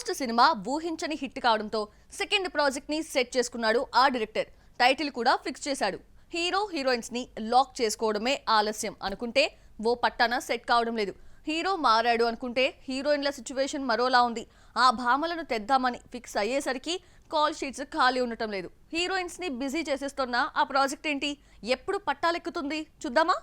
First cinema ఊహించని hit కావడంతో second project ని సెట్ చేసుకున్నాడు ఆ డైరెక్టర్. టైటిల్ కూడా ఫిక్స్ చేశాడు. హీరో హీరోయిన్స్ ని లాక్ చేసుకోవడమే ఆలస్యం అనుకుంటే ఓ పట్టాన సెట్ కావడం లేదు. హీరో మారాడు అనుకుంటే హీరోయిన్ల సిచ్యువేషన్ మరోలా ఉంది. ఆ భామలను తెద్దామని ఫిక్స్ అయ్యేసరికి కాల్ షీట్స్ ఖాళీ ఉండటం లేదు. హీరోయిన్స్ ని బిజీ చేసేస్తున్న ఆ ప్రాజెక్ట్ ఏంటి, ఎప్పుడు పట్టాలెక్కుతుంది చూద్దామా?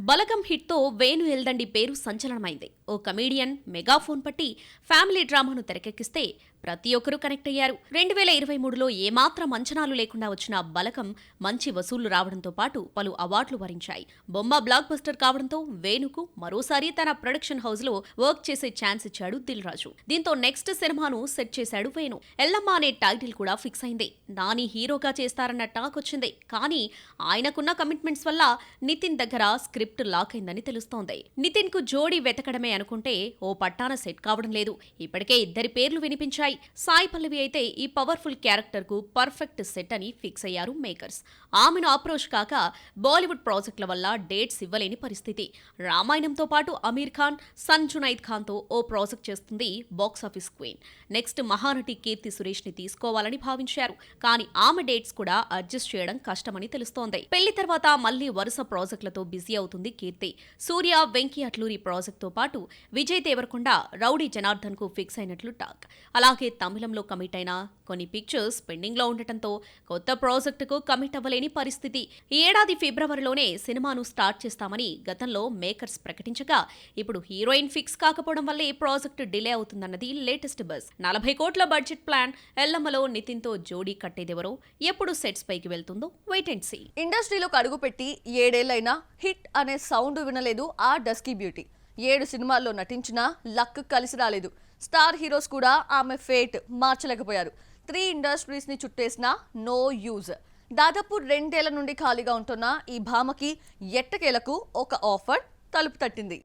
బలగం హిట్తో వేణు ఎల్దండి పేరు సంచలనమైంది. ఓ కమీడియన్ మెగాఫోన్ పట్టి ఫ్యామిలీ డ్రామాను తెరకెక్కిస్తే ప్రతి ఒక్కరూ కనెక్ట్ అయ్యారు. 2023లో ఏమాత్రం అంచనాలు లేకుండా వచ్చిన బలగం మంచి వసూళ్లు రావడంతో పాటు పలు అవార్డులు వరించాయి. బొమ్మ బ్లాక్ బస్టర్ కావడంతో వేణుకు మరోసారి తన ప్రొడక్షన్ హౌస్ లో వర్క్ చేసే ఛాన్స్ ఇచ్చాడు దిల్ రాజు. దీంతో నెక్స్ట్ సినిమాను సెట్ చేశాడు వేణు. ఎల్లమ్మ అనే టైటిల్ కూడా ఫిక్స్ అయింది. నాని హీరోగా చేస్తారన్న టాక్ వచ్చింది. కానీ ఆయనకున్న కమిట్మెంట్స్ వల్ల నితిన్ దగ్గర స్క్రిప్ట్ లాక్ అయిందని తెలుస్తోంది. నితిన్ కు జోడీ వెతకడమే అనుకుంటే ఓ పట్టాన సెట్ కావడం లేదు. ఇప్పటికే ఇద్దరి పేర్లు వినిపించాయి. సాయి పల్లవి అయితే ఈ పవర్ఫుల్ క్యారెక్టర్ కు పర్ఫెక్ట్ సెట్ అని ఫిక్స్ అయ్యారు మేకర్స్. ఆమెను అప్రోచ్ కాక బాలీవుడ్ ప్రాజెక్టుల వల్ల డేట్స్ ఇవ్వలేని పరిస్థితి. రామాయణంతో పాటు అమీర్ ఖాన్, సన్ జునైద్ ఖాన్ తో ఓ ప్రాజెక్ట్ చేస్తుంది box office queen. Next Mahanati Keerthy Suresh ని తీసుకోవాలని భావించారు. కానీ ఆమె డేట్స్ కూడా అడ్జస్ట్ చేయడం కష్టమని తెలుస్తోంది. పెళ్లి తర్వాత మళ్లీ వరుస ప్రాజెక్టులతో బిజీ అవుతుంది కీర్తి. సూర్య, వెంకీ అట్లూరి ప్రాజెక్ట్ తో పాటు విజయ్ దేవరకొండ, రౌడీ జనార్దన్ కు ఫిక్స్ అయినట్లు టాక్. అలాగే తమిళంలో కమిట్ అయిన కొన్ని పిక్చర్స్ పెండింగ్ లో ఉండటంతో కొత్త ప్రాజెక్టుకు కమిట్ అవ్వలేని పరిస్థితి. ఈ ఏడాది ఫిబ్రవరిలోనే సినిమాను స్టార్ట్ చేస్తామని గతంలో మేకర్స్ ప్రకటించగా ఇప్పుడు హీరోయిన్ ఫిక్స్ కాకపోవడం వల్లే ఈ ప్రాజెక్టు డిలే అవుతుందన్నది లేటెస్ట్ బజ్. 40 కోట్ల బడ్జెట్ ప్లాన్ ఎల్లమ్మలో నితిన్ తో జోడీ కట్టేదెవరో, ఎప్పుడు సెట్స్ పైకి వెళ్తుందో వెయిట్ అండ్ సీ. ఇండస్ట్రీలోకి అడుగుపెట్టి 7 ఏళ్లైనా హిట్ అనే సౌండ్ వినలేదు ఆ డస్కీ బ్యూటీ. 7 సినిమాల్లో నటించినా లక్ కలిసి రాలేదు. స్టార్ హీరోస్ కూడా ఆమె ఫేట్ మార్చలేకపోయారు. 3 ఇండస్ట్రీస్ ని చుట్టేసినా నో యూజ్. దాదాపు 2 ఏళ్ల నుండి ఖాళీగా ఉంటున్న ఈ భామకి ఎట్టకేలకు ఒక ఆఫర్ తలుపు తట్టింది.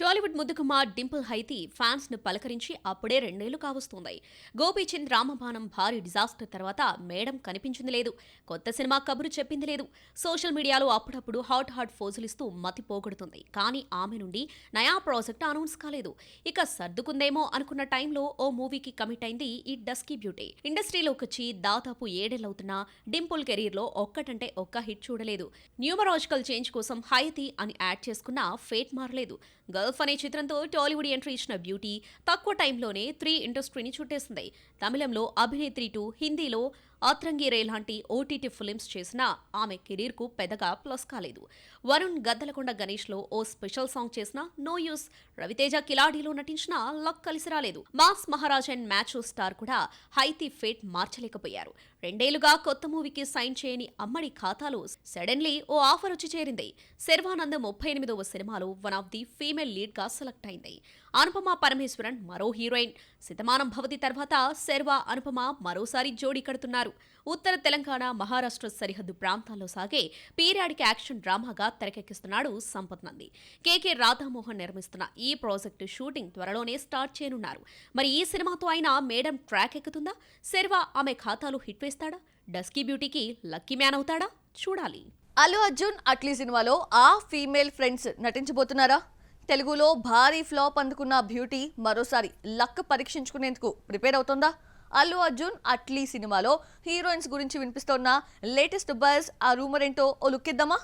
టాలీవుడ్ ముద్దుగుమ్మ డింపుల్ హైతి ఫ్యాన్స్ ను పలకరించి అప్పుడే 2 ఏళ్లు కావస్తుంది. గోపీచంద్ రామబాణం భారీ డిజాస్టర్ తర్వాత మేడం కనిపించింది లేదు. కొత్త సినిమా కబురు చెప్పింది లేదు. సోషల్ మీడియాలో అప్పుడప్పుడు హాట్ ఫోజులిస్తూ మతి పోగొడుతుంది. కానీ ఆమె నుండి నయా ప్రాజెక్ట్ అనౌన్స్ కాలేదు. ఇక సర్దుకుందేమో అనుకున్న టైంలో ఓ మూవీకి కమిట్ అయింది ఈ డస్కీ బ్యూటీ. ఇండస్ట్రీలోకి వచ్చి దాదాపు 7 ఏళ్లవుతున్నా డింపుల్ కెరీర్ లో ఒక్కటంటే ఒక్క హిట్ చూడలేదు. న్యూమరాజికల్ చేంజ్ కోసం హైతి అని యాడ్ చేసుకున్న ఫేట్ మారలేదు. గల్ఫ్ అనే చిత్రంతో టాలీవుడ్ ఎంట్రీ ఇచ్చిన బ్యూటీ తక్కువ టైంలోనే 3 ఇండస్ట్రీని చుట్టేసింది. తమిళంలో అభినేత్రి 2, హిందీలో అత్రంగి రే లాంటి ఓటీటీ ఫిలిమ్స్ చేసినా ఆమె కెరీర్ కు పెద్దగా ప్లస్ కాలేదు. వరుణ్ గద్దలకొండ గణేష్ లో ఓ స్పెషల్ సాంగ్ చేసినా నో యూస్. రవితేజ కిలాడీలో నటించినా లక్ కలిసి రాలేదు. మాస్ మహారాజ్ అండ్ మ్యాచో స్టార్ కూడా హైతి ఫేట్ మార్చలేకపోయారు. 2 ఏళ్లుగా కొత్త మూవీకి సైన్ చేయని అమ్మడి ఖాతాలో సడన్లీ ఓ ఆఫర్ వచ్చి చేరింది. శర్వానంద్ 38వ సినిమాలో one of the female lead గా సెలెక్ట్ అయింది. అనుపమ పరమేశ్వరన్ మరో హీరోయిన్. శతమానం భవతి తర్వాత శర్వా, అనుపమ మరోసారి జోడీ కడుతున్నారు. ఉత్తర తెలంగాణ, మహారాష్ట్ర సరిహద్దు ప్రాంతాల్లో సాగే పీరియాడిక్ యాక్షన్ డ్రామాగా తెరకెక్కిస్తున్నాడు సంపత్ నంది. కేకే రాధామోహన్ నిర్మిస్తున్న ఈ ప్రాజెక్టు షూటింగ్ త్వరలోనే స్టార్ట్ చేయనున్నారు. మరి ఈ సినిమాతో అయినా మేడం ట్రాక్ ఎక్కుతుందా? శర్వా ఆమె ఖాతాలో హిట్ వేస్తాడా? డస్కీ బ్యూటీకి లక్కీ మ్యాన్ అవుతాడా? చూడాలి. అల్లు అర్జున్ అట్లీ సినిమాలో ఆ ఫీమేల్ ఫ్రెండ్స్ నటించబోతున్నారా? తెలుగులో భారీ ఫ్లాప్ అందుకున్న బ్యూటీ మరోసారి లక్ పరీక్షించుకునేందుకు ప్రిపేర్ అవుతోందా? అల్లు అర్జున్ అట్లీ సినిమాలో హీరోయిన్స్ గురించి వినిపిస్తోన్న లేటెస్ట్ బజ్, ఆ రూమర్ ఏంటో ఓ లుక్ ఇద్దామా?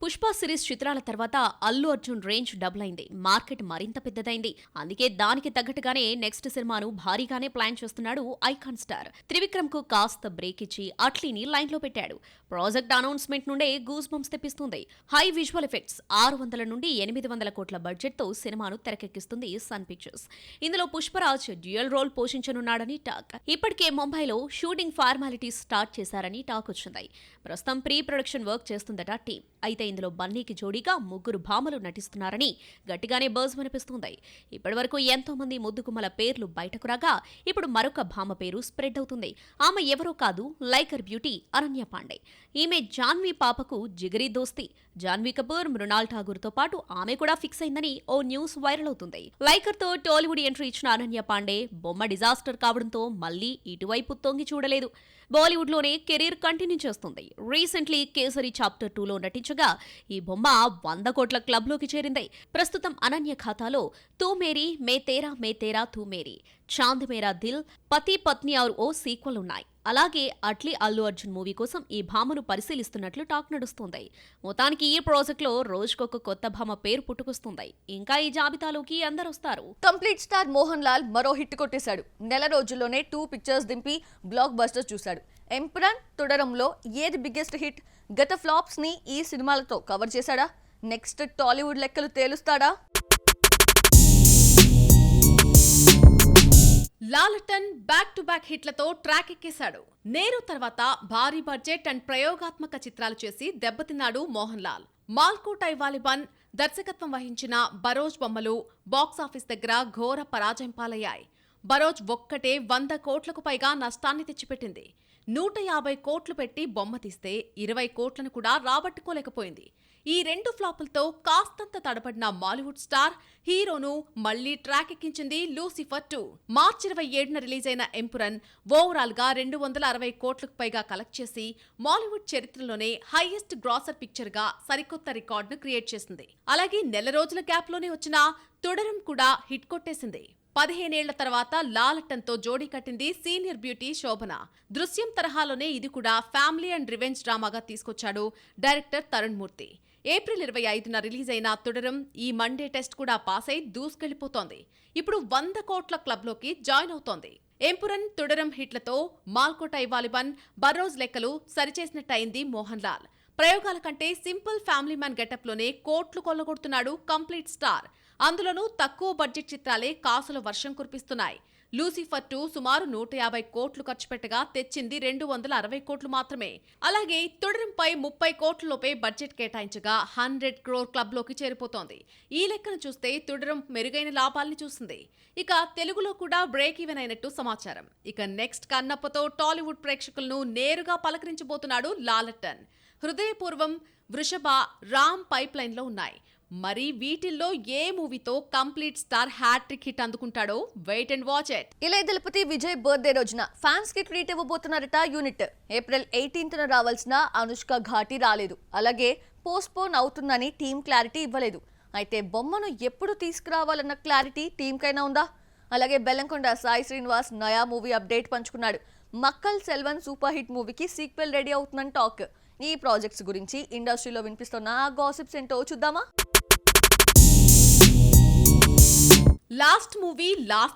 పుష్ప సిరీస్ చిత్రాల తర్వాత అల్లు అర్జున్ రేంజ్ డబుల్ అయింది. మార్కెట్ మరింత పెద్దదైంది. అందుకే దానికి తగ్గట్టుగానే నెక్స్ట్ సినిమాను భారీగానే ప్లాన్ చేస్తున్నాడు ఐకాన్ స్టార్. త్రివిక్రమ్ కు కాస్త బ్రేక్ ఇచ్చి అట్లీని లైన్ లో పెట్టాడు. ప్రాజెక్ట్ అనౌన్స్మెంట్ నుండే గూస్ బంప్స్ తెప్పిస్తుంది. హై విజువల్ ఎఫెక్ట్స్, 600 నుండి 800 కోట్ల బడ్జెట్ తో సినిమాను తెరకెక్కిస్తుంది సన్ పిక్చర్స్. ఇందులో పుష్పరాజ్ డ్యూయల్ రోల్ పోషించనున్నాడని టాక్. ఇప్పటికే ముంబైలో షూటింగ్ ఫార్మాలిటీస్ స్టార్ట్ చేశారని టాక్ వచ్చింది. ప్రస్తుతం ప్రీ ప్రొడక్షన్ వర్క్ చేస్తుందట టీం. అయితే ఇందులో బన్నీకి జోడీగా ముగ్గురు భామలు నటిస్తున్నారని గట్టిగానే బజ్ వినిపిస్తుంది. ఇప్పటివరకు ఎంతో మంది ముద్దుగుమ్మల పేర్లు బయటకు రాగా ఇప్పుడు మరొక భామ పేరు స్ప్రెడ్ అవుతుంది. ఆమె ఎవరో కాదు, లైకర్ బ్యూటీ అనన్య పాండే. ఈమె జాన్వీ పాపకు జిగరీ దోస్తి. జాన్వీ కపూర్, మృణాల్ ఠాగూర్ తో పాటు ఆమె కూడా ఫిక్స్ అయిందని ఓ న్యూస్ వైరల్ అవుతుంది. లైకర్ తో టాలీవుడ్ ఎంట్రీ ఇచ్చిన అనన్య పాండే బొమ్మ డిజాస్టర్ కావడంతో మళ్లీ ఇటువైపు తొంగి చూడలేదు. బాలీవుడ్ లోనే కెరీర్ కంటిన్యూ చేస్తుంది. రీసెంట్లీ కేసరి చాప్టర్ 2లో నటించగా ఈ బొమ్మ 100 కోట్ల క్లబ్ లోకి చేరింది. ప్రస్తుతం అనన్య ఖాతాలో తూ మేరీ, మే తేరా తూ మేరీ, చాంద్ మేరా దిల్, పతి పత్ని ఔర్ ఓ సీక్వెల్ ఉన్నాయి. అలాగే అట్లీ అల్లు అర్జున్ మూవీ కోసం ఈ భామను పరిశీలిస్తున్నట్లు టాక్ నడుస్తుంది. మొత్తానికి ఈ ప్రాజెక్ట్ లో రోజుకొక కొత్త భామ పేరు పుట్టుకొస్తుంది. ఇంకా ఈ జాబితాలోకి అందరొస్తారు. కంప్లీట్ స్టార్ మోహన్ లాల్ మరో హిట్ కొట్టేశాడు. నెల రోజుల్లోనే 2 పిక్చర్స్ దింపి బ్లాక్ బస్టర్స్ చూశాడు. ఎంపురన్, తుడరంలో ఏది బిగ్గెస్ట్ హిట్? గత ఫ్లాప్స్ ని ఈ సినిమాలతో కవర్ చేశాడా? నెక్స్ట్ టాలీవుడ్ లెక్కలు తేలుస్తాడా? లాలటన్ బ్యాక్ టు బ్యాక్ హిట్లతో ట్రాక్ ఎక్కేశాడు. నేరు తర్వాత భారీ బడ్జెట్ అండ్ ప్రయోగాత్మక చిత్రాలు చేసి దెబ్బతిన్నాడు మోహన్ లాల్. మాల్కోట్ ఐవాలిబన్ దర్శకత్వం వహించిన బరోజ్ బొమ్మలు బాక్సాఫీస్ దగ్గర ఘోర పరాజయం పాలయ్యాయి. బరోజ్ ఒక్కటే 100 కోట్లకు పైగా నష్టాన్ని తెచ్చిపెట్టింది. 150 కోట్లు పెట్టి బొమ్మ తీస్తే 20 కోట్లను కూడా రాబట్టుకోలేకపోయింది. ఈ 2 ఫ్లాపులతో కాస్తంత తడబడిన మాలీవుడ్ స్టార్ హీరోను మళ్లీ ట్రాక్ ఎక్కించింది లూసిఫర్ 2. మార్చి 27న రిలీజ్ అయిన ఎంపురన్ ఓవరాల్ గా 260 కోట్లకు పైగా కలెక్ట్ చేసి మాలీవుడ్ చరిత్రలోనే హైయెస్ట్ గ్రాసర్ పిక్చర్ గా సరికొత్త రికార్డును క్రియేట్ చేసింది. అలాగే నెల రోజుల గ్యాప్ లోనే వచ్చిన తుడరం కూడా హిట్ కొట్టేసింది. 15 ఏళ్ల తర్వాత లాలటన్తో జోడీ కట్టింది సీనియర్ బ్యూటీ శోభన. దృశ్యం తరహాలోనే ఇది కూడా ఫ్యామిలీ అండ్ రివెంజ్ డ్రామాగా తీసుకొచ్చాడు డైరెక్టర్ తరుణ్ మూర్తి. ఏప్రిల్ 25న రిలీజ్ అయిన తుడరం ఈ మండే టెస్ట్ కూడా పాస్ అయి దూసుకెళ్లిపోతోంది. ఇప్పుడు 100 కోట్ల క్లబ్లోకి జాయిన్ అవుతోంది. ఎంపురన్, తుడరం హిట్లతో మాల్కోట్ ఐవాలిబన్, బర్రోజ్ లెక్కలు సరిచేసినట్టయింది మోహన్ లాల్. ప్రయోగాల కంటే సింపుల్ ఫ్యామిలీ మ్యాన్ గెటప్లోనే కోట్లు కొల్లగొడుతున్నాడు కంప్లీట్ స్టార్. అందులోనూ తక్కువ బడ్జెట్ చిత్రాలే కాసుల వర్షం కురిపిస్తున్నాయి. లూసిఫర్ 2 సుమారు 150 కోట్లు ఖర్చు పెట్టగా తెచ్చింది 260 కోట్లు మాత్రమే. అలాగే తుడరంపై 30 కోట్లలోపే బడ్జెట్ కేటాయించగా 100 క్రోర్ క్లబ్లోకి చేరిపోతోంది. ఈ లెక్కను చూస్తే తుడరం మెరుగైన లాభాల్ని చూసింది. ఇక తెలుగులో కూడా బ్రేక్ ఈవెన్ అయినట్టు సమాచారం. ఇక నెక్స్ట్ కన్నప్పతో టాలీవుడ్ ప్రేక్షకులను నేరుగా పలకరించబోతున్నాడు లాలటన్. హృదయపూర్వం, వృషభ, రామ్ పైప్ లైన్ లో ఉన్నాయి. మరి వీటిల్లో ఏ మూవీతో కంప్లీట్ స్టార్ హ్యాట్రిక్ హిట్ అందుకుంటాడో wait and watch it. Ilaya Thalapathy Vijay birthday రోజున ఫ్యాన్స్ కి ట్రీట్ ఇవ్వబోతున్నారట యూనిట్. ఏప్రిల్ 18న రావాల్సిన అనుష్క ఘాటి రాలేదు. అలాగే పోస్ట్పోన్ అవుతుందని టీం క్లారిటీ ఇవ్వలేదు. అయితే బొమ్మను ఎప్పుడు తీసుకురావాలన్న క్లారిటీ టీంకైనా ఉందా? అలాగే బెల్లంకొండ సాయి శ్రీనివాస్ నయా మూవీ అప్డేట్ పంచుకున్నాడు. మక్కల్ సెల్వన్ సూపర్ హిట్ మూవీకి సీక్వెల్ రెడీ అవుతుందని టాక్. ఈ ప్రాజెక్ట్స్ గురించి ఇండస్ట్రీలో వినిపిస్తున్న గాసిప్స్ ఏంటో చూద్దామా? లాస్ట్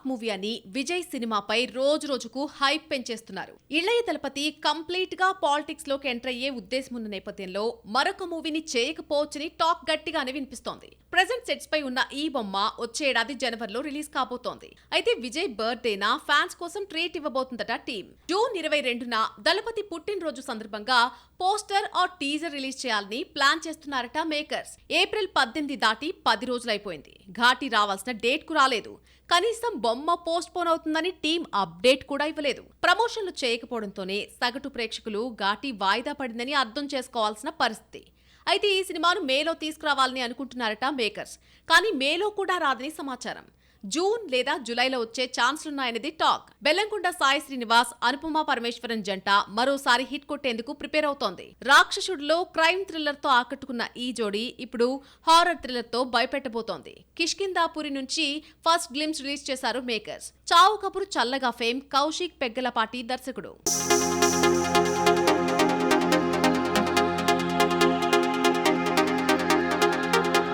మూవీ అని విజయ్ సినిమాపై రోజు రోజుకు హైప్ పెంచేస్తున్నారు. ఇళయ దళపతి కంప్లీట్ గా పాలిటిక్స్ లోకి ఎంటర్ అయ్యే ఉద్దేశం ఉన్న నేపథ్యంలో మరొక మూవీని చేయకపోవచ్చని టాక్ గట్టిగానే వినిపిస్తోంది. ప్రెజెంట్ సెట్స్ పై ఉన్న ఈ బొమ్మ వచ్చే ఏడాది జనవరిలో రిలీజ్ కాబోతోంది. అయితే విజయ్ బర్త్డేనా ఫ్యాన్స్ కోసం ట్రీట్ ఇవ్వబోతుందట టీం. జూన్ 22న దళపతి పుట్టినరోజు సందర్భంగా పోస్టర్ ఆర్ టీజర్ రిలీజ్ చేయాలని ప్లాన్ చేస్తున్నారట మేకర్స్. ఏప్రిల్ 18 దాటి 10 రోజులైపోయింది. ఘాటి రావాల్సిన డేట్ కు రాలేదు. కనీసం బొమ్మ పోస్ట్ పోన్ అవుతుందని టీం అప్డేట్ కూడా ఇవ్వలేదు. ప్రమోషన్లు చేయకపోవడంతోనే సగటు ప్రేక్షకులు ఘాటి వాయిదా పడిందని అర్థం చేసుకోవాల్సిన పరిస్థితి. అయితే ఈ సినిమాను మేలో తీసుకురావాలని అనుకుంటున్నారట మేకర్స్. కానీ మేలో కూడా రాదని సమాచారం. జూన్ లేదా జులైలో వచ్చే ఛాన్స్లున్నాయనేది టాక్. బెల్లంకొండ సాయి శ్రీనివాస్, అనుపమ పరమేశ్వరన్ జంట మరోసారి హిట్ కొట్టేందుకు ప్రిపేర్ అవుతోంది. రాక్షసుడిలో క్రైమ్ థ్రిల్లర్ తో ఆకట్టుకున్న ఈ జోడీ ఇప్పుడు హారర్ థ్రిల్లర్ తో భయపెట్టబోతోంది. కిష్కిందాపురి నుంచి ఫస్ట్ గ్లిమ్స్ రిలీజ్ చేశారు మేకర్స్. చావు కబురు చల్లగా ఫేమ్ కౌశిక్ పెగ్గలపాటి దర్శకుడు.